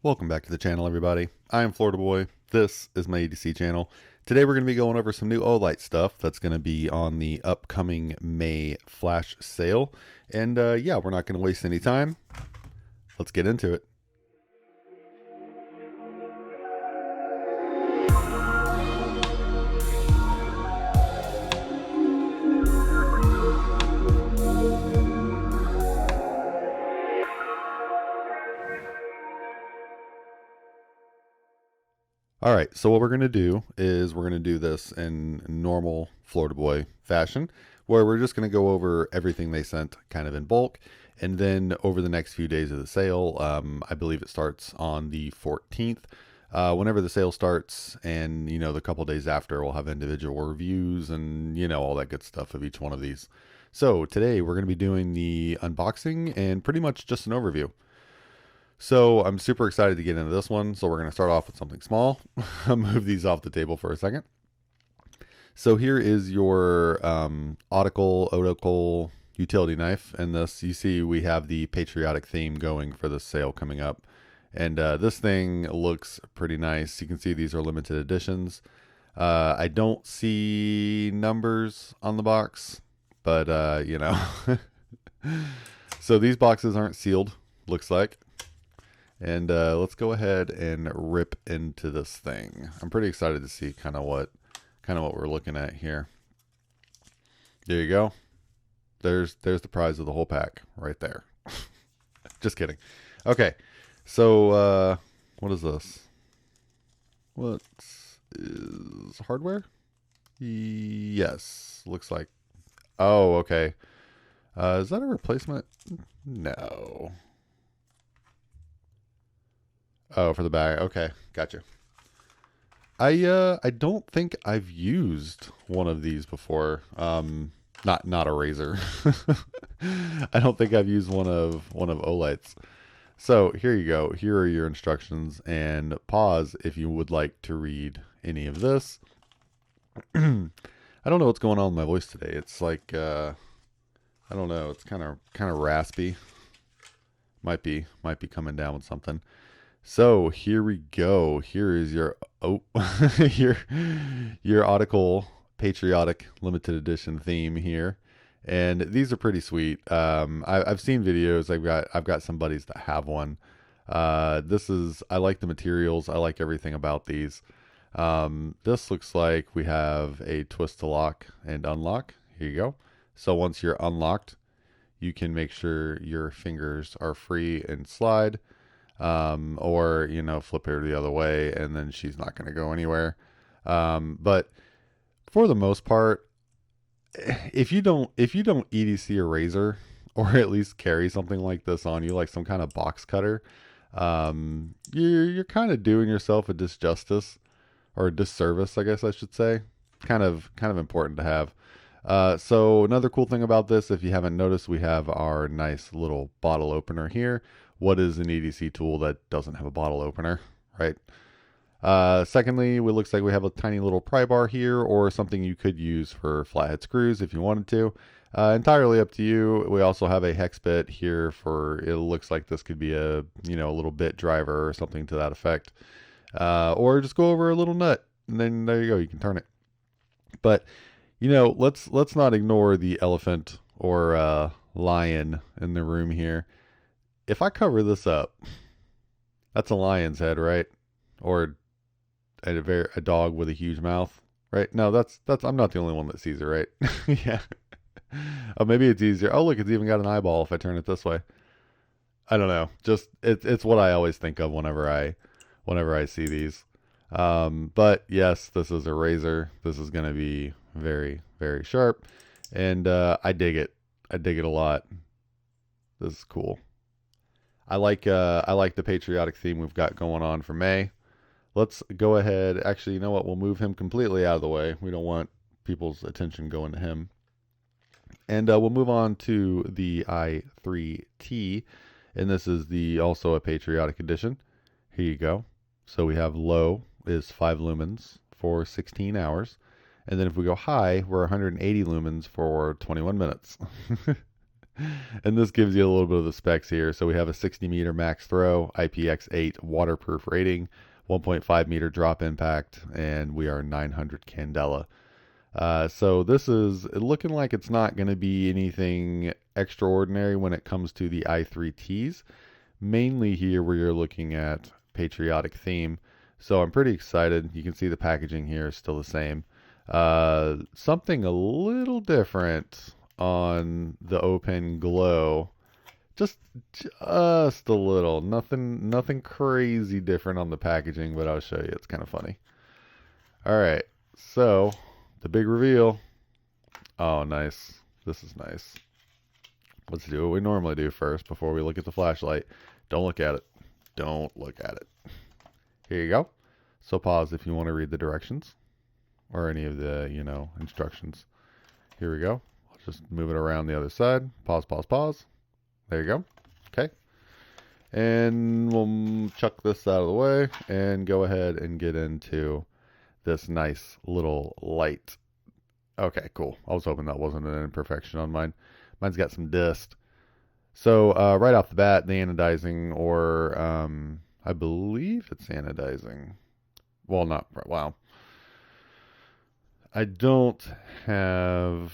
Welcome back to the channel, everybody. I am Florida Boy. This is my EDC channel. Today we're going to be going over some new Olight stuff that's going to be on the upcoming May flash sale. And yeah, we're not going to waste any time. Let's get into it. All right, so what we're going to do is we're going to do this in normal Florida Boy fashion, where we're just going to go over everything they sent kind of in bulk. And then over the next few days of the sale, I believe it starts on the 14th. Whenever the sale starts and, you know, the couple days after, we'll have individual reviews and, you know, all that good stuff of each one of these. So today we're going to be doing the unboxing and pretty much just an overview. So I'm super excited to get into this one. So we're going to start off with something small. I'll move these off the table for a second. So here is your Otacle utility knife. And this, you see we have the Patriotic theme going for the sale coming up. And this thing looks pretty nice. You can see these are limited editions. I don't see numbers on the box, but you know. So these boxes aren't sealed, looks like. And let's go ahead and rip into this thing. I'm pretty excited to see kind of what we're looking at here. There you go. There's the prize of the whole pack right there. Just kidding. Okay, so what is this? What is hardware? Yes, looks like. Oh, okay. Is that a replacement? No. Oh, for the bag. Okay, gotcha. I don't think I've used one of these before. Not a razor. I don't think I've used one of Olight's. So here you go. Here are your instructions, and pause if you would like to read any of this. I don't know what's going on with my voice today. It's like I don't know. It's kind of raspy. Might be coming down with something. So here we go. Here is your your Otacle Patriotic limited edition theme here, and these are pretty sweet. I've seen videos. I've got some buddies that have one. I like the materials. I like everything about these. This looks like we have a twist to lock and unlock. Here you go. So once you're unlocked, you can make sure your fingers are free and slide. Or, you know, flip her the other way and then she's not going to go anywhere. But for the most part, if you don't EDC a razor or at least carry something like this on you, like some kind of box cutter, you're kind of doing yourself a disjustice or a disservice, I guess I should say. Kind of important to have. So another cool thing about this, if you haven't noticed, we have our nice little bottle opener here. What is an EDC tool that doesn't have a bottle opener, right? Secondly, it looks like we have a tiny little pry bar here, or something you could use for flathead screws if you wanted to. Entirely up to you. We also have a hex bit here for, it looks like this could be a, you know, a little bit driver or something to that effect. Or just go over a little nut, and then there you go, you can turn it. But, you know, let's not ignore the elephant or lion in the room here. If I cover this up, that's a lion's head, right? Or a dog with a huge mouth, right? No, that's I'm not the only one that sees it, right? Yeah. Oh, maybe it's easier. Oh, look, it's even got an eyeball if I turn it this way. I don't know. Just it's what I always think of whenever I see these. But yes, this is a razor. This is going to be very, very sharp, and I dig it. I dig it a lot. This is cool. I like the patriotic theme we've got going on for May. Let's go ahead. Actually, you know what? We'll move him completely out of the way. We don't want people's attention going to him. And we'll move on to the i3T, and this is also a patriotic edition. Here you go. So we have low is 5 lumens for 16 hours, and then if we go high, we're 180 lumens for 21 minutes. And this gives you a little bit of the specs here. So we have a 60 meter max throw, IPX8 waterproof rating, 1.5 meter drop impact, and we are 900 candela. So this is looking like it's not going to be anything extraordinary when it comes to the i3Ts. Mainly here where you're looking at Patriotic theme. So I'm pretty excited. You can see the packaging here is still the same. Something a little different on the Open Glow. Just a little. Nothing crazy different on the packaging, but I'll show you. It's kind of funny. All right. So the big reveal. Oh, nice. This is nice. Let's do what we normally do first before we look at the flashlight. Don't look at it. Don't look at it. Here you go. So pause if you want to read the directions or any of the, instructions. Here we go. I'll just move it around the other side. Pause, pause, pause. There you go. Okay. And we'll chuck this out of the way and go ahead and get into this nice little light. Okay, cool. I was hoping that wasn't an imperfection on mine. Mine's got some dist. So right off the bat, the anodizing, or I believe it's anodizing. Well, not, wow. I don't have,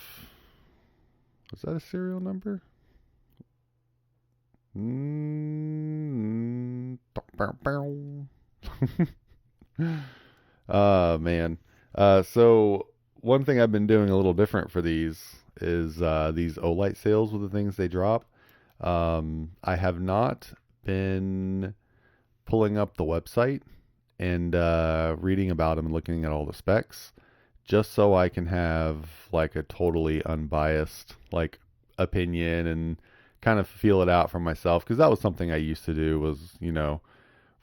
was that a serial number? Man. So one thing I've been doing a little different for these is these Olight sales with the things they drop. I have not been pulling up the website and reading about them and looking at all the specs, just so I can have like a totally unbiased like opinion and kind of feel it out for myself, because that was something I used to do, was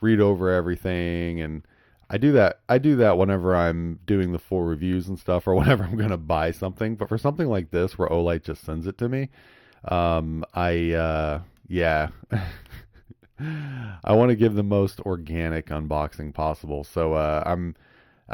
read over everything. And I do that whenever I'm doing the full reviews and stuff, or whenever I'm going to buy something. But for something like this where Olight just sends it to me, yeah. I want to give the most organic unboxing possible. So I'm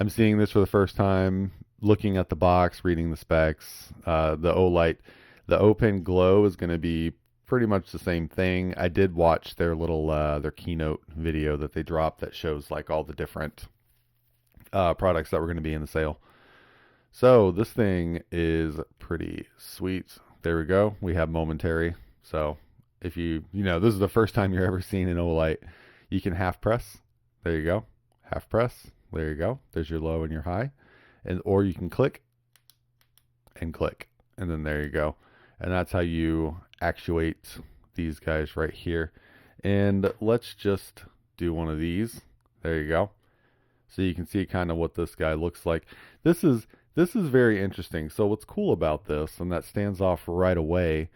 seeing this for the first time, looking at the box, reading the specs. The Olight, the Open Glow is going to be pretty much the same thing. I did watch their little their keynote video that they dropped that shows like all the different products that were going to be in the sale. So this thing is pretty sweet. There we go. We have momentary. So if this is the first time you're ever seeing an Olight, you can half press. There you go. Half press. There you go. There's your low and your high. Or you can click and click. And then there you go. And that's how you actuate these guys right here. And let's just do one of these. There you go. So you can see kind of what this guy looks like. This is very interesting. So what's cool about this, and that stands off right away,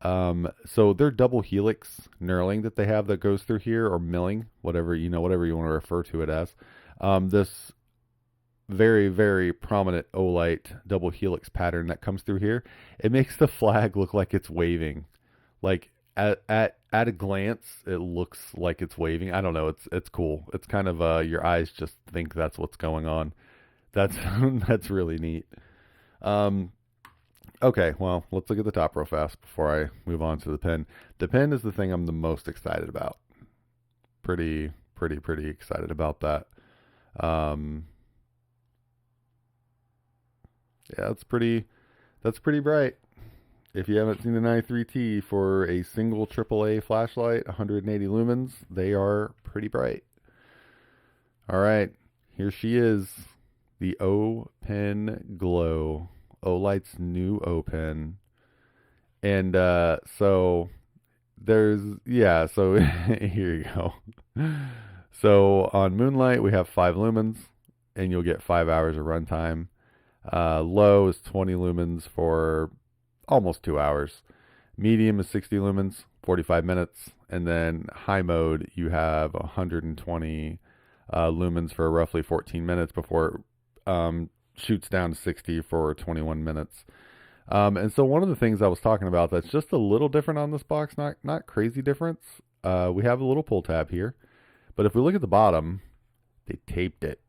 so their double helix knurling that they have that goes through here, or milling, whatever you want to refer to it as, this very, very prominent Olight double helix pattern that comes through here, it makes the flag look like it's waving. Like at a glance, it looks like it's waving. I don't know. It's cool. It's kind of your eyes just think that's what's going on. That's that's really neat. Okay, well, let's look at the top real fast before I move on to the pen. The pen is the thing I'm the most excited about. Pretty excited about that. Yeah, that's pretty bright. If you haven't seen an i3T for a single AAA flashlight, 180 lumens, they are pretty bright. All right, here she is, the Open Glow, Olight's new Open. And so there's, so here you go. So on Moonlight, we have 5 lumens, and you'll get 5 hours of runtime. Low is 20 lumens for almost 2 hours. Medium is 60 lumens, 45 minutes. And then high mode, you have 120 lumens for roughly 14 minutes before it shoots down to 60 for 21 minutes. And so one of the things I was talking about that's just a little different on this box, not crazy difference. We have a little pull tab here. But if we look at the bottom, they taped it.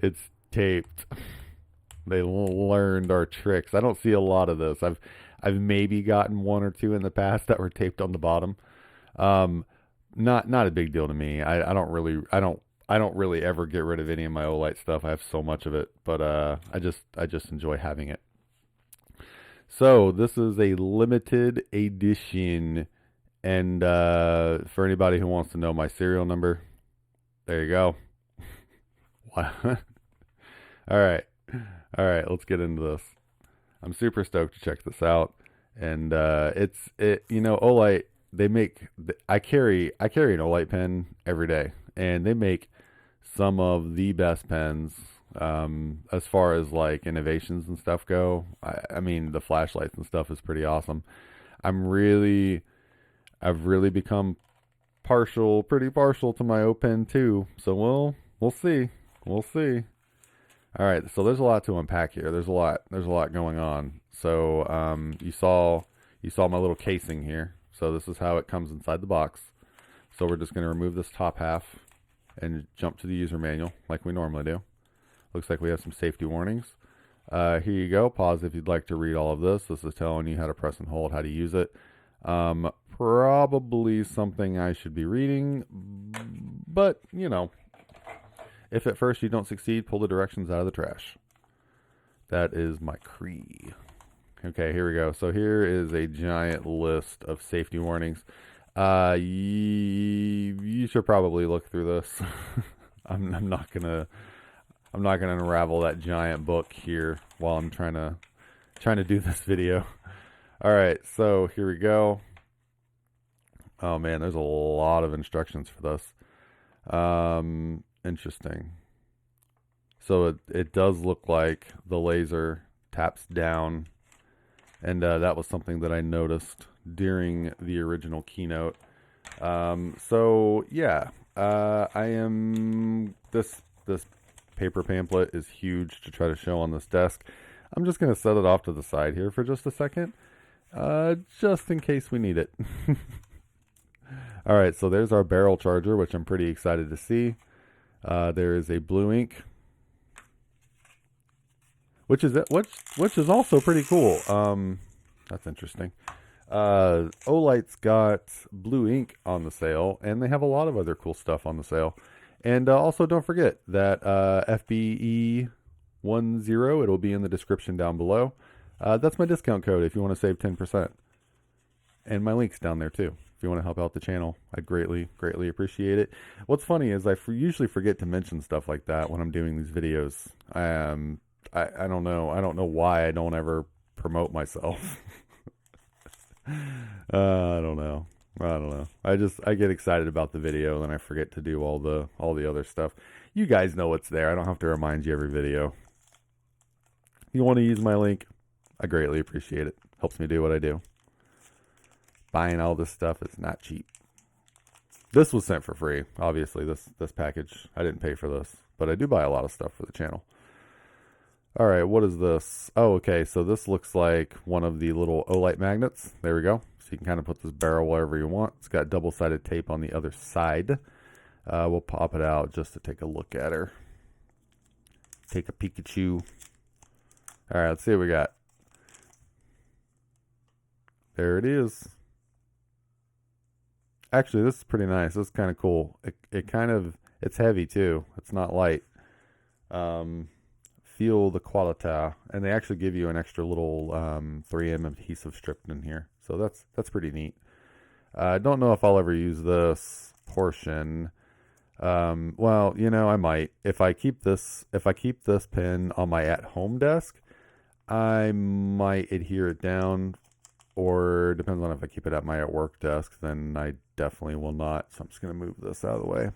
It's taped. They learned our tricks. I don't see a lot of this. I've maybe gotten one or two in the past that were taped on the bottom. Um, not a big deal to me. I don't really ever get rid of any of my Olight stuff. I have so much of it, but I just enjoy having it. So this is a limited edition, and for anybody who wants to know my serial number, there you go. All right, let's get into this. I'm super stoked to check this out, and Olight, they make. I carry an Olight pen every day, and they make some of the best pens as far as like innovations and stuff go. I mean, the flashlights and stuff is pretty awesome. I've really become pretty partial to my O pen too. So we'll see. We'll see. All right, so there's a lot to unpack here. There's a lot going on. So you saw my little casing here. So this is how it comes inside the box. So we're just going to remove this top half and jump to the user manual like we normally do. Looks like we have some safety warnings. Here you go. Pause if you'd like to read all of this. This is telling you how to press and hold, how to use it. Probably something I should be reading, but if at first you don't succeed, pull the directions out of the trash. That is my creed. Okay, here we go. So here is a giant list of safety warnings. You should probably look through this. I'm not gonna unravel that giant book here while I'm trying to do this video. All right, so here we go. Oh man, there's a lot of instructions for this. Interesting. So it does look like the laser taps down, and that was something that I noticed during the original keynote. So yeah, this paper pamphlet is huge to try to show on this desk. I'm just going to set it off to the side here for just a second, just in case we need it. All right, so there's our barrel charger, which I'm pretty excited to see. There is a blue ink, which is also pretty cool. That's interesting. Olight's got blue ink on the sale, and they have a lot of other cool stuff on the sale. And also, don't forget that FBEDC, it'll be in the description down below. That's my discount code if you want to save 10%. And my link's down there too. If you want to help out the channel, I'd greatly appreciate it. What's funny is I usually forget to mention stuff like that when I'm doing these videos. I don't know. I don't know why I don't ever promote myself. I don't know. I get excited about the video and I forget to do all the other stuff. You guys know what's there. I don't have to remind you every video. You want to use my link? I greatly appreciate it. Helps me do what I do. Buying all this stuff is not cheap. This was sent for free. Obviously, this package, I didn't pay for this, but I do buy a lot of stuff for the channel. All right, what is this? Oh, okay, so this looks like one of the little Olight magnets. There we go. So you can kind of put this barrel wherever you want. It's got double-sided tape on the other side. We'll pop it out just to take a look at her. Take a Pikachu. All right, let's see what we got. There it is. Actually, this is pretty nice. This is kind of cool. It's heavy too. It's not light. Feel the quality, and they actually give you an extra little 3M adhesive strip in here. So that's pretty neat. I don't know if I'll ever use this portion. Well, I might. If I keep this pen on my at-home desk, I might adhere it down. Or depends on if I keep it at my at-work desk, then I definitely will not. So I'm just going to move this out of the way.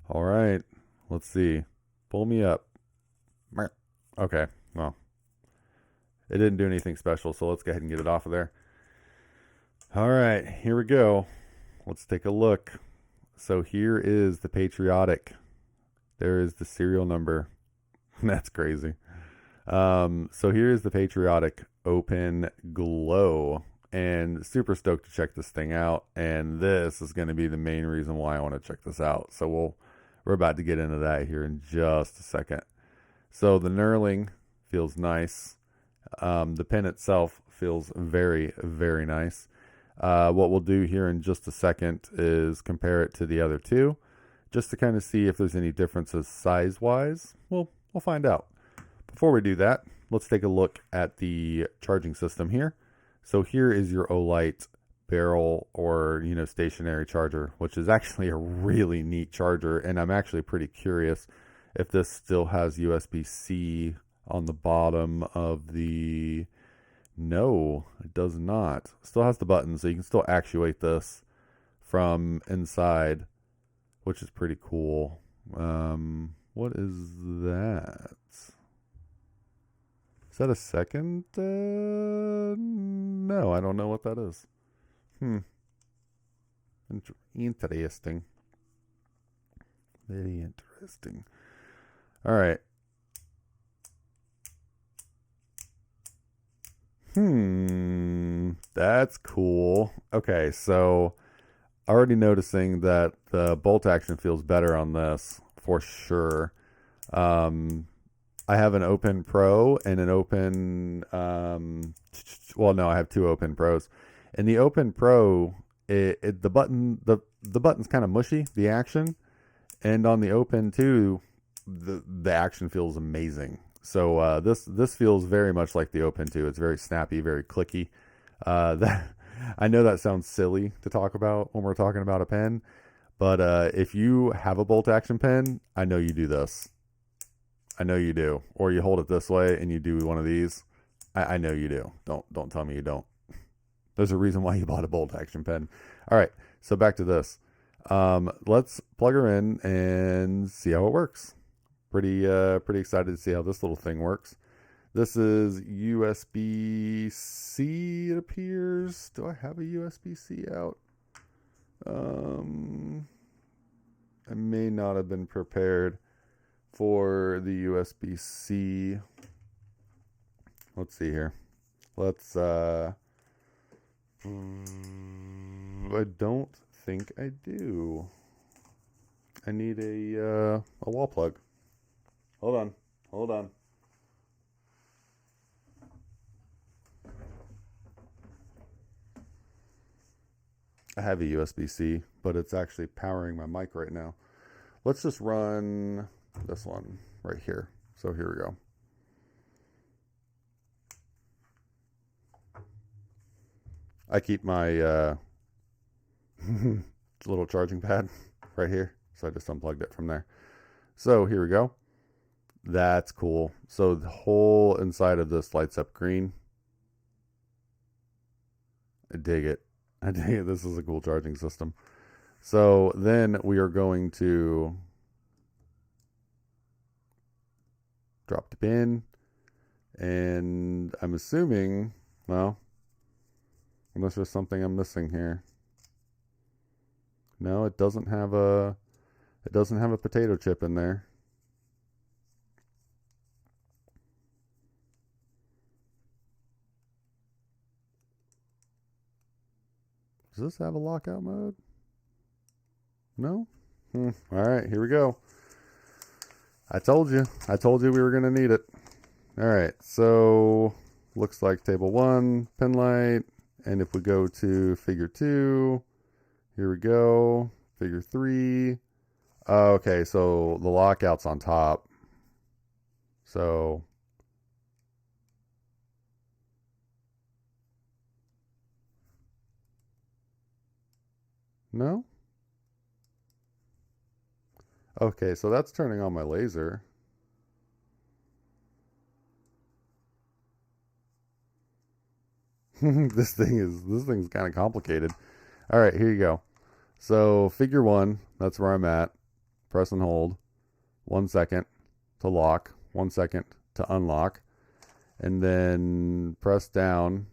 All right. Let's see. Pull me up. Okay. Well, it didn't do anything special, so let's go ahead and get it off of there. All right. Here we go. Let's take a look. So here is the Patriotic. There is the serial number. That's crazy. So here is the Patriotic Open Glow, and super stoked to check this thing out. And this is going to be the main reason why I want to check this out. So we're about to get into that here in just a second. So the knurling feels nice. The pen itself feels very, very nice. What we'll do here in just a second is compare it to the other two, just to kind of see if there's any differences size-wise. We'll find out. Before we do that, let's take a look at the charging system here. So here is your Olight barrel or, stationary charger, which is actually a really neat charger. And I'm actually pretty curious if this still has USB-C on the bottom of the... No, it does not. Still has the button, so you can still actuate this from inside, which is pretty cool. What is that? Is that a second? No, I don't know what that is. Interesting. Very interesting. All right. That's cool. Okay, so already noticing that the bolt action feels better on this for sure. I have an Open Pro and an Open, well, no, I have two Open Pros. And the Open Pro, the button's kind of mushy, the action. And on the Open 2, the action feels amazing. So this feels very much like the Open 2. It's very snappy, very clicky. I know that sounds silly to talk about when we're talking about a pen, but if you have a bolt action pen, I know you do this. I know you do. Or you hold it this way and you do one of these. I know you do. Don't tell me you don't. There's a reason why you bought a bolt action pen. All right, so back to this. Let's plug her in and see how it works. Pretty excited to see how this little thing works. This is USB-C, it appears. Do I have a USB-C out? I may not have been prepared for the USB-C. Let's see here. I don't think I do. I need a wall plug. Hold on. I have a USB-C, but it's actually powering my mic right now. Let's just run this one right here. So here we go. I keep my little charging pad right here, so I just unplugged it from there. So here we go. That's cool. So the whole inside of this lights up green. I dig it. This is a cool charging system. So then we are going to drop the pin, and I'm assuming, well, unless there's something I'm missing here. No, it doesn't have a potato chip in there. Does this have a lockout mode? No? All right, here we go. I told you we were going to need it. All right, so looks like table 1, pin light. And if we go to figure 2, here we go. Figure 3. Okay, so the lockout's on top. So no? Okay, so that's turning on my laser. This thing's kind of complicated. All right, here you go. So figure 1, that's where I'm at. Press and hold. 1 second to lock. 1 second to unlock. And then press down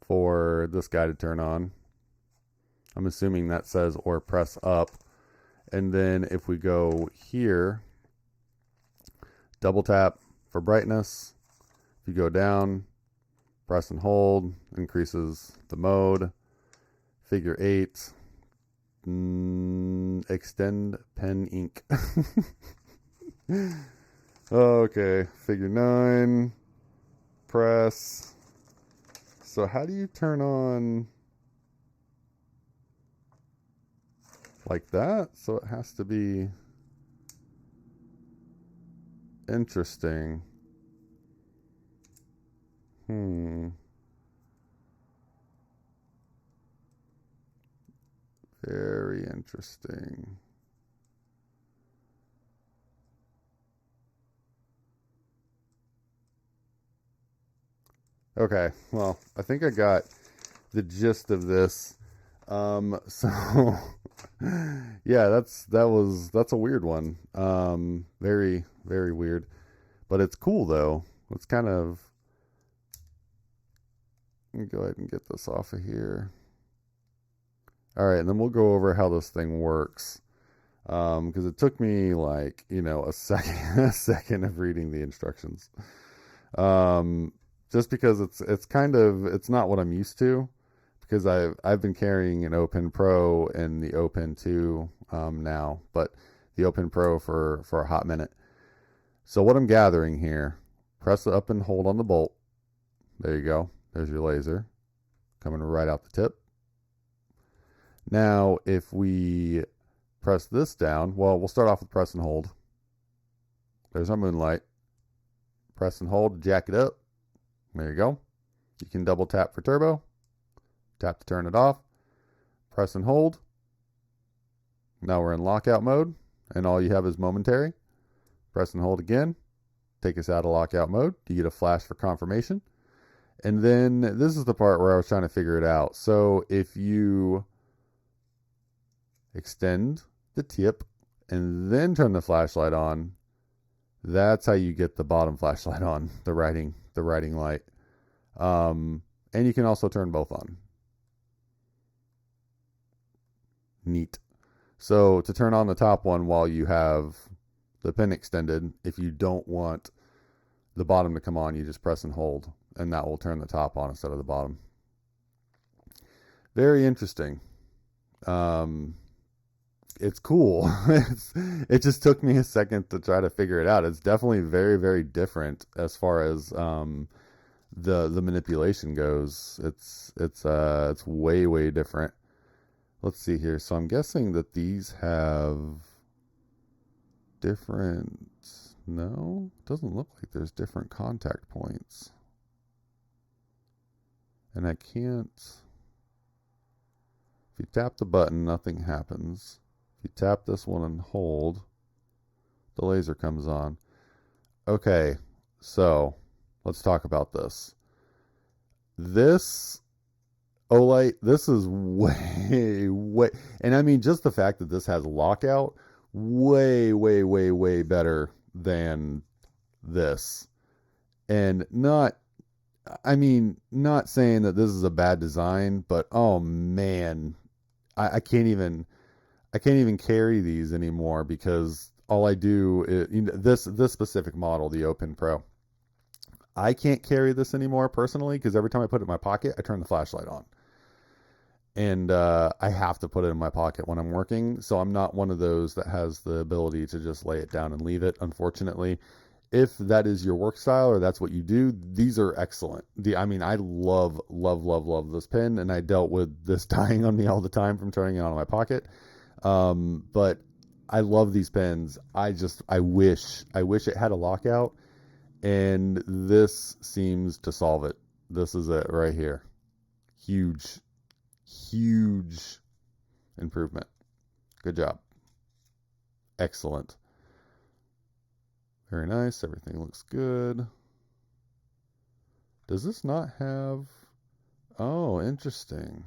for this guy to turn on. I'm assuming that says or press up. And then if we go here, double tap for brightness. If you go down, press and hold, increases the mode. Figure 8, extend pen ink. Okay, figure 9, press. So how do you turn on like that? So it has to be interesting. Very interesting. Okay, well, I think I got the gist of this. So yeah, that's a weird one. Very, very weird. But it's cool though. It's kind of, let me go ahead and get this off of here. All right, and then we'll go over how this thing works. Because it took me like, you know, a second of reading the instructions. Just because it's not what I'm used to, because I've been carrying an Open Pro and the Open 2 now, but the Open Pro for a hot minute. So what I'm gathering here, press up and hold on the bolt. There you go. There's your laser coming right out the tip. Now, if we press this down, well, we'll start off with press and hold. There's our moonlight. Press and hold to jack it up. There you go. You can double tap for turbo. Tap to turn it off. Press and hold. Now we're in lockout mode, and all you have is momentary. Press and hold again. Take us out of lockout mode. You get a flash for confirmation. And then this is the part where I was trying to figure it out. So if you extend the tip and then turn the flashlight on, that's how you get the bottom flashlight on, the writing light. And you can also turn both on. Neat. So to turn on the top one while you have the pin extended, if you don't want the bottom to come on, you just press and hold, and that will turn the top on instead of the bottom. Very interesting. It's cool. It just took me a second to try to figure it out. It's definitely very, very different as far as the manipulation goes. It's way, way different. Let's see here. So I'm guessing that these have different, no, it doesn't look like there's different contact points. And I can't, if you tap the button, nothing happens. If you tap this one and hold, the laser comes on. Okay, so let's talk about this. This Olight, this is way, and I mean, just the fact that this has lockout, way, way, way, way better than this. And not saying that this is a bad design, but oh man, I can't even carry these anymore, because all I do is, you know, this specific model, the Open Pro, I can't carry this anymore personally, because every time I put it in my pocket, I turn the flashlight on. And I have to put it in my pocket when I'm working. So I'm not one of those that has the ability to just lay it down and leave it, unfortunately. If that is your work style or that's what you do, these are excellent. I mean, I love, love, love, love this pen, and I dealt with this dying on me all the time from turning it on in my pocket. But I love these pens. I wish it had a lockout, and this seems to solve it. This is it right here. Huge improvement. Good job. Excellent. Very nice. Everything looks good. Does this not have... Oh, interesting.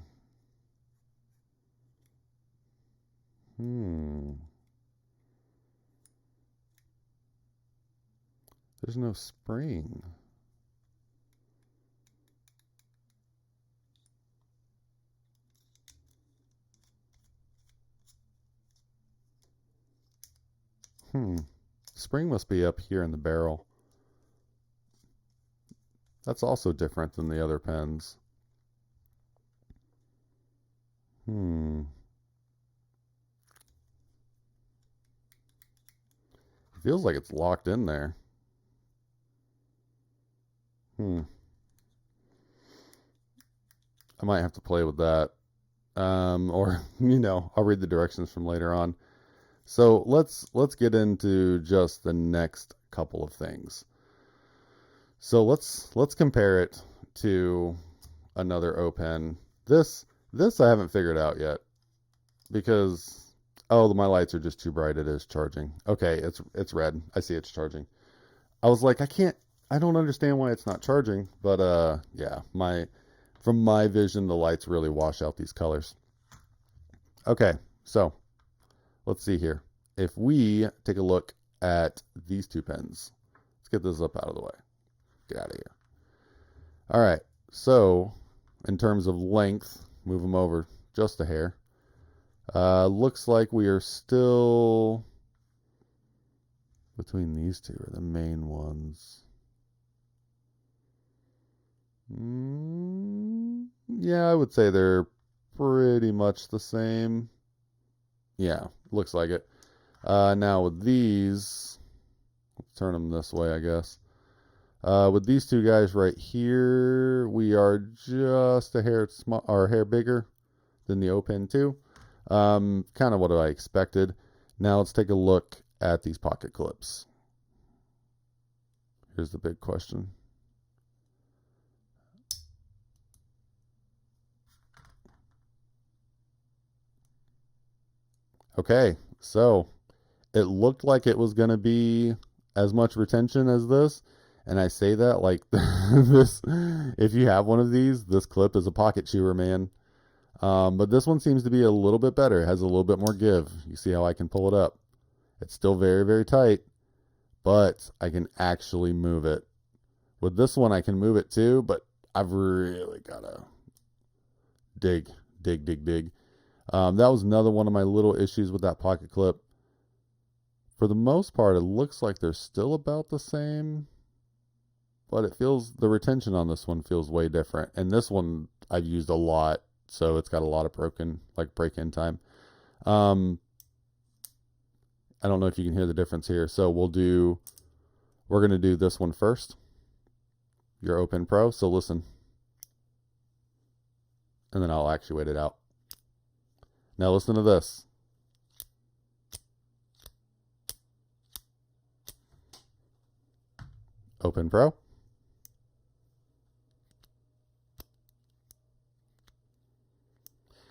There's no spring. Spring must be up here in the barrel. That's also different than the other pens. It feels like it's locked in there. I might have to play with that. Or, you know, I'll read the directions from later on. So let's get into just the next couple of things. So let's compare it to another O pen. This I haven't figured out yet because my lights are just too bright. It is charging. Okay, it's red. I see it's charging. I was like, I don't understand why it's not charging, but yeah, from my vision the lights really wash out these colors. Okay, so let's see here. If we take a look at these two pens, let's get this up out of the way. Get out of here. All right, so in terms of length, move them over just a hair. Looks like we are still between these two are the main ones. Yeah, I would say they're pretty much the same. Yeah, looks like it. Now with these, let's turn them this way, I guess. With these two guys right here, we are just a hair small, or a hair bigger than the O pen 2. Kind of what I expected. Now let's take a look at these pocket clips. Here's the big question. Okay, so it looked like it was going to be as much retention as this. And I say that like this, if you have one of these, this clip is a pocket chewer, man. But this one seems to be a little bit better. It has a little bit more give. You see how I can pull it up. It's still very, very tight, but I can actually move it. With this one, I can move it too, but I've really got to dig. That was another one of my little issues with that pocket clip. For the most part, it looks like they're still about the same, but the retention on this one feels way different. And this one I've used a lot, so it's got a lot of break-in time. I don't know if you can hear the difference here. So we're going to do this one first. Your O pen Pro. So listen. And then I'll actuate it out. Now listen to this. O pen Pro.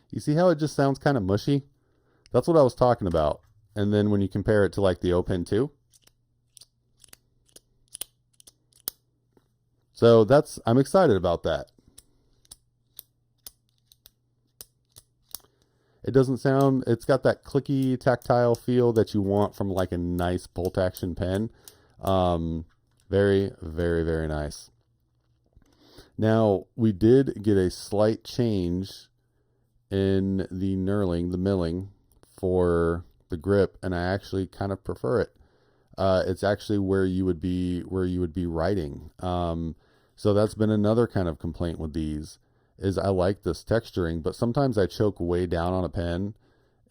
You see how it just sounds kind of mushy? That's what I was talking about. And then when you compare it to like the O pen 2. So I'm excited about that. It doesn't sound, it's got that clicky tactile feel that you want from like a nice bolt action pen. Very, very, very nice. Now, we did get a slight change in the knurling, the milling for the grip, and I actually kind of prefer it. It's actually where you would be writing. So that's been another kind of complaint with these, is I like this texturing, but sometimes I choke way down on a pen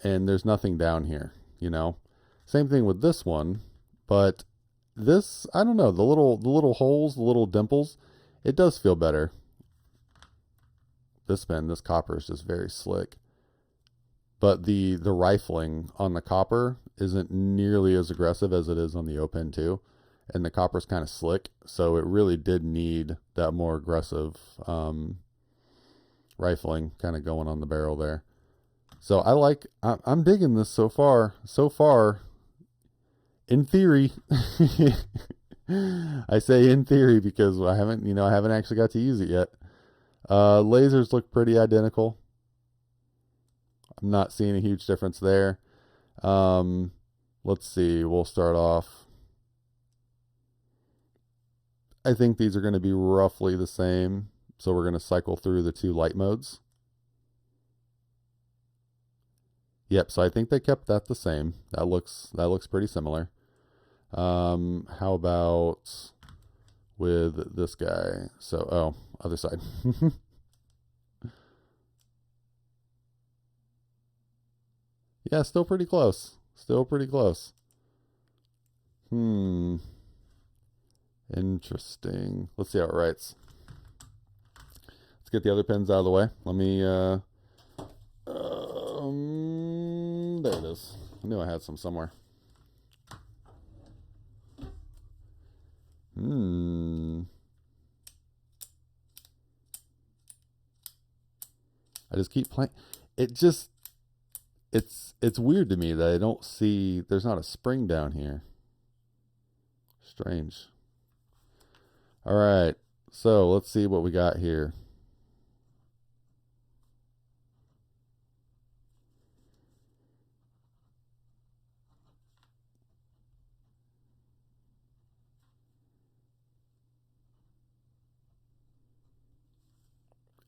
and there's nothing down here, you know. Same thing with this one, but this, I don't know, the little holes, the little dimples, it does feel better. This pen, this copper is just very slick. But the rifling on the copper isn't nearly as aggressive as it is on the O pen 2. And the copper's kind of slick, so it really did need that more aggressive rifling kind of going on the barrel there. So I'm digging this so far. So far, in theory, I say in theory because I haven't actually got to use it yet. Lasers look pretty identical. I'm not seeing a huge difference there. Let's see. We'll start off. I think these are going to be roughly the same. So we're going to cycle through the two light modes. Yep, so I think they kept that the same. That looks pretty similar. How about with this guy? So, other side. Yeah, still pretty close. Still pretty close. Interesting. Let's see how it writes. Let's get the other pens out of the way. Let me, there it is. I knew I had some somewhere. I just keep playing. It's weird to me that I don't see, there's not a spring down here. Strange. All right, so let's see what we got here.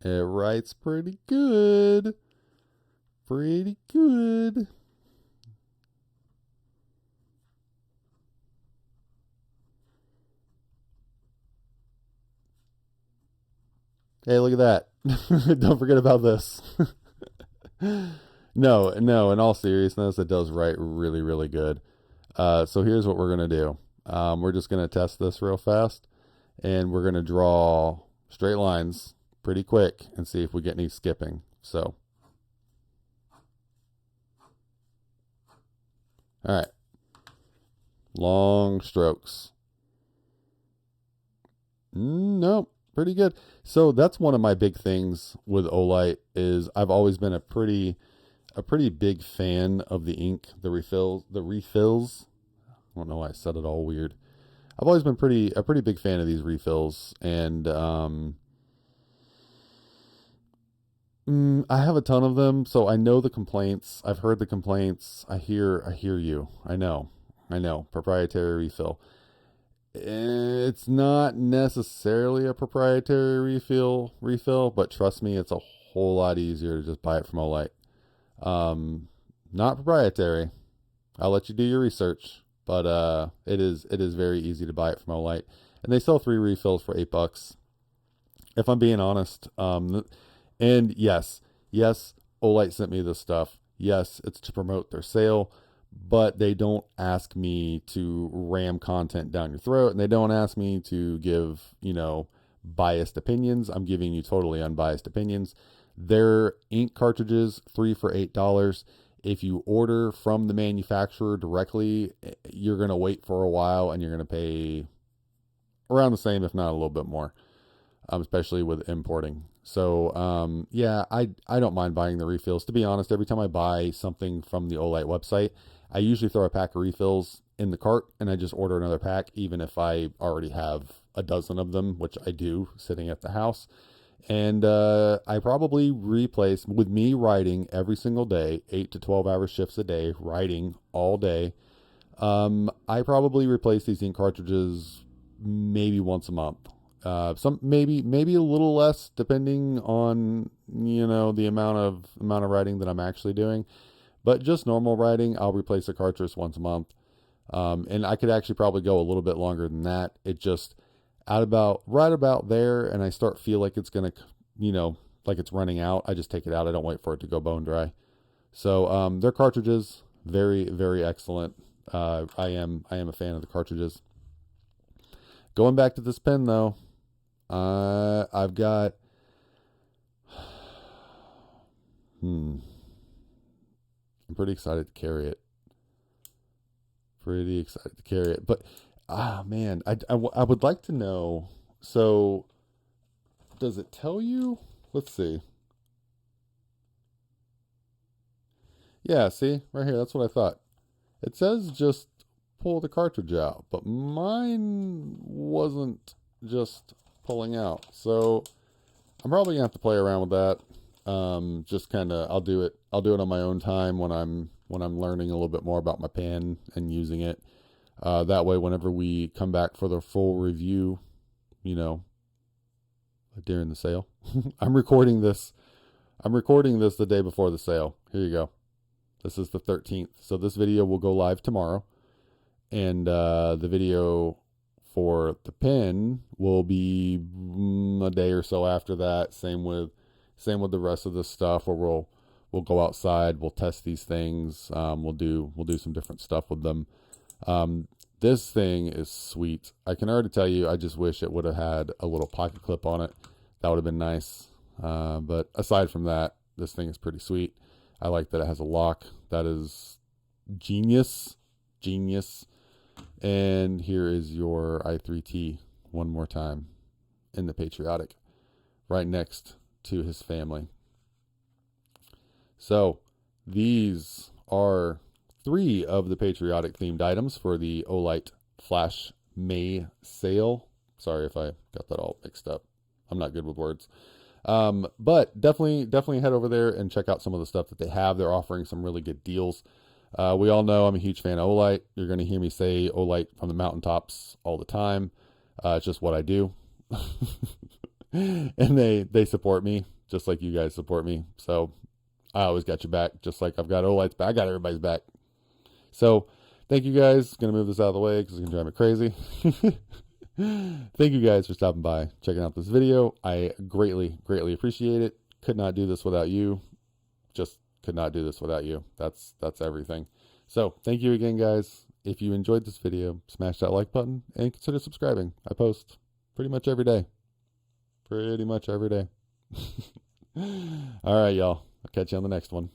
It writes pretty good. Pretty good. Hey, look at that. Don't forget about this. No, in all seriousness, it does write really, really good. So here's what we're going to do. We're just going to test this real fast, and we're going to draw straight lines pretty quick and see if we get any skipping. So, all right. Long strokes. Nope, pretty good. So that's one of my big things with Olight is I've always been a pretty big fan of the ink, the refills. I don't know why I said it all weird. I've always been a pretty big fan of these refills, and I have a ton of them, so I know the complaints. I've heard the complaints. I hear you. I know. Proprietary refill. It's not necessarily a proprietary refill, but trust me, it's a whole lot easier to just buy it from Olight. Not proprietary. I'll let you do your research, but it is very easy to buy it from Olight, and they sell 3 refills for $8. If I'm being honest, and yes, Olight sent me this stuff. Yes, it's to promote their sale, but they don't ask me to ram content down your throat, and they don't ask me to give, biased opinions. I'm giving you totally unbiased opinions. Their ink cartridges, 3 for $8. If you order from the manufacturer directly, you're going to wait for a while, and you're going to pay around the same, if not a little bit more, especially with importing. So, yeah, I don't mind buying the refills. To be honest, every time I buy something from the Olight website, I usually throw a pack of refills in the cart, and I just order another pack, even if I already have a dozen of them, which I do, sitting at the house. And I probably replace, with me writing every single day, 8 to 12 hour shifts a day, writing all day. I probably replace these ink cartridges maybe once a month. Maybe a little less, depending on the amount of writing that I'm actually doing. But just normal writing, I'll replace a cartridge once a month. And I could actually probably go a little bit longer than that. It just right about there, and I feel like it's gonna, like it's running out. I just take it out. I don't wait for it to go bone dry. So their cartridges, very, very excellent. I am a fan of the cartridges. Going back to this pen though, I've got I'm pretty excited to carry it. But man, I would like to know. So, does it tell you? Let's see. Yeah, see right here. That's what I thought. It says just pull the cartridge out, but mine wasn't just pulling out. So I'm probably gonna have to play around with that. Just kind of, I'll do it on my own time when I'm learning a little bit more about my pen and using it. That way, whenever we come back for the full review, during the sale, I'm recording this the day before the sale. Here you go. This is the 13th. So this video will go live tomorrow. And the video for the pen will be a day or so after that. Same with the rest of the stuff, where we'll go outside, we'll test these things, we'll do some different stuff with them. This thing is sweet. I can already tell you, I just wish it would have had a little pocket clip on it. That would have been nice. But aside from that, this thing is pretty sweet. I like that it has a lock. That is genius. Genius. And here is your i3T one more time in the Patriotic, right next to his family. So these are 3 of the Patriotic themed items for the Olight Flash May sale. Sorry if I got that all mixed up. I'm not good with words. But definitely head over there and check out some of the stuff that they have. They're offering some really good deals. We all know I'm a huge fan of Olight. You're going to hear me say Olight from the mountaintops all the time. It's just what I do. And they support me just like you guys support me. So I always got your back, just like I've got Olight's back. I got everybody's back. So thank you guys. Going to move this out of the way because it's going to drive me crazy. Thank you guys for stopping by, checking out this video. I greatly appreciate it. Could not do this without you. Just could not do this without you. That's everything. So thank you again, guys. If you enjoyed this video, smash that like button and consider subscribing. I post pretty much every day. All right, y'all. I'll catch you on the next one.